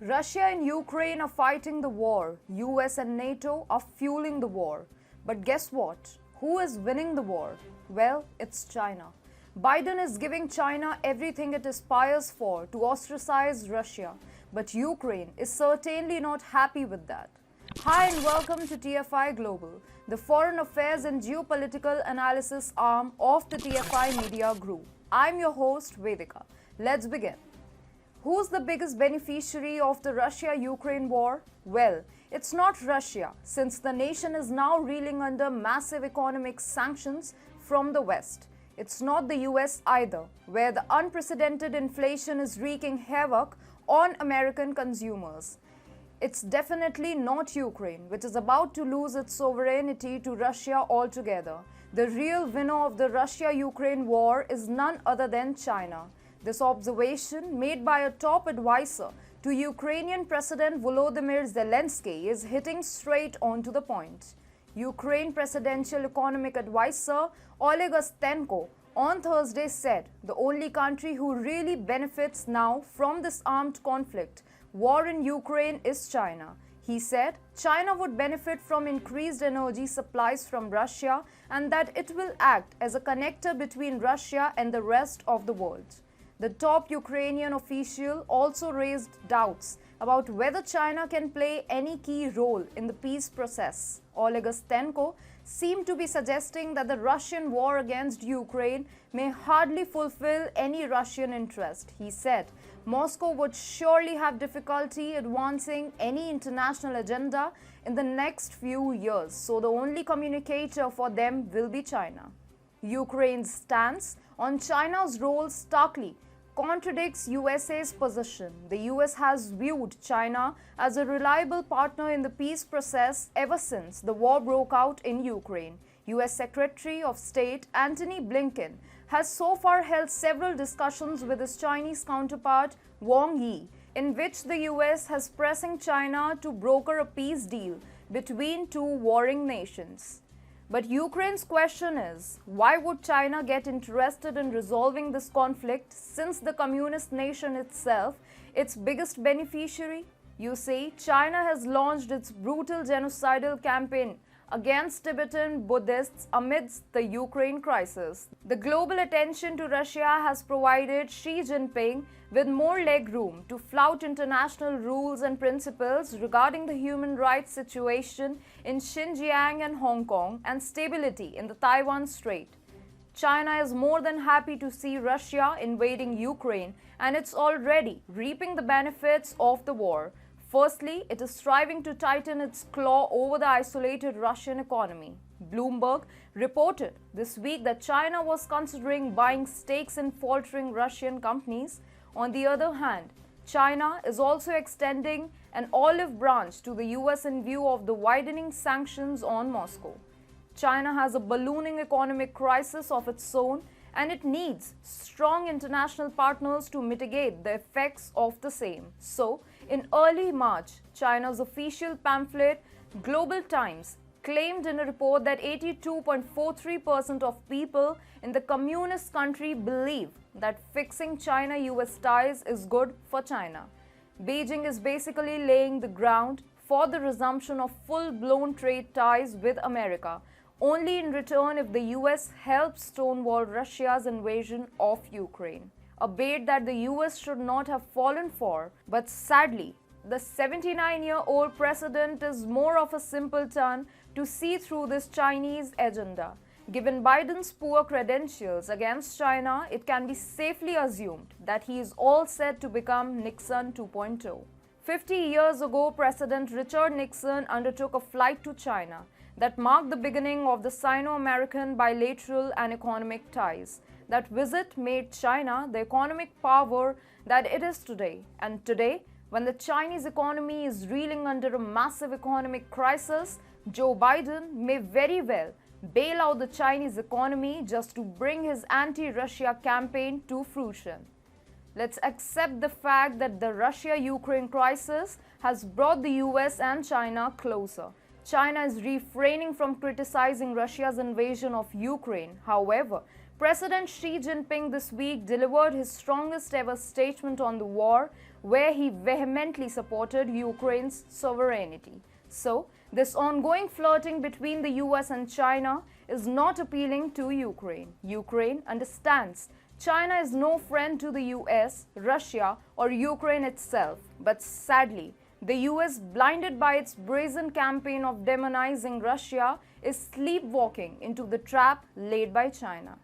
Russia and Ukraine are fighting the war. US and NATO are fueling the war. But guess what? Who is winning the war? Well, it's China. Biden is giving China everything it aspires for to ostracize Russia. But Ukraine is certainly not happy with that. Hi and welcome to TFI Global, the foreign affairs and geopolitical analysis arm of the TFI Media Group. I'm your host Vedika. Let's begin. Who's the biggest beneficiary of the Russia-Ukraine war? Well, it's not Russia, since the nation is now reeling under massive economic sanctions from the West. It's not the US either, where the unprecedented inflation is wreaking havoc on American consumers. It's definitely not Ukraine, which is about to lose its sovereignty to Russia altogether. The real winner of the Russia-Ukraine war is none other than China. This observation, made by a top advisor to Ukrainian President Volodymyr Zelensky, is hitting straight on to the point. Ukraine Presidential Economic Advisor Oleg Ostenko on Thursday said the only country who really benefits now from this armed conflict, war in Ukraine, is China. He said China would benefit from increased energy supplies from Russia and that it will act as a connector between Russia and the rest of the world. The top Ukrainian official also raised doubts about whether China can play any key role in the peace process. Oleg Ostenko seemed to be suggesting that the Russian war against Ukraine may hardly fulfill any Russian interest. He said Moscow would surely have difficulty advancing any international agenda in the next few years, so the only communicator for them will be China. Ukraine's stance on China's role starkly contradicts USA's position. The US has viewed China as a reliable partner in the peace process ever since the war broke out in Ukraine. US Secretary of State Antony Blinken has so far held several discussions with his Chinese counterpart Wang Yi, in which the US has pressing China to broker a peace deal between two warring nations. But Ukraine's question is, why would China get interested in resolving this conflict since the communist nation itself, its biggest beneficiary? You see, China has launched its brutal genocidal campaign against Tibetan Buddhists amidst the Ukraine crisis. The global attention to Russia has provided Xi Jinping with more legroom to flout international rules and principles regarding the human rights situation in Xinjiang and Hong Kong and stability in the Taiwan Strait. China is more than happy to see Russia invading Ukraine, and it's already reaping the benefits of the war. Firstly, it is striving to tighten its claw over the isolated Russian economy. Bloomberg reported this week that China was considering buying stakes in faltering Russian companies. On the other hand, China is also extending an olive branch to the US in view of the widening sanctions on Moscow. China has a ballooning economic crisis of its own, and it needs strong international partners to mitigate the effects of the same. So, in early March, China's official pamphlet, Global Times, claimed in a report that 82.43% of people in the communist country believe that fixing China-US ties is good for China. Beijing is basically laying the ground for the resumption of full-blown trade ties with America, only in return if the US helps stonewall Russia's invasion of Ukraine. A bait that the US should not have fallen for, but sadly, the 79-year-old president is more of a simpleton to see through this Chinese agenda. Given Biden's poor credentials against China, it can be safely assumed that he is all set to become Nixon 2.0. 50 years ago, President Richard Nixon undertook a flight to China that marked the beginning of the Sino-American bilateral and economic ties. That visit made China the economic power that it is today. And today, when the Chinese economy is reeling under a massive economic crisis, Joe Biden may very well bail out the Chinese economy just to bring his anti-Russia campaign to fruition. Let's accept the fact that the Russia-Ukraine crisis has brought the US and China closer. China is refraining from criticizing Russia's invasion of Ukraine. However, President Xi Jinping this week delivered his strongest ever statement on the war, where he vehemently supported Ukraine's sovereignty. So, this ongoing flirting between the US and China is not appealing to Ukraine. Ukraine understands China is no friend to the US, Russia, or Ukraine itself. But sadly, the US, blinded by its brazen campaign of demonizing Russia, is sleepwalking into the trap laid by China.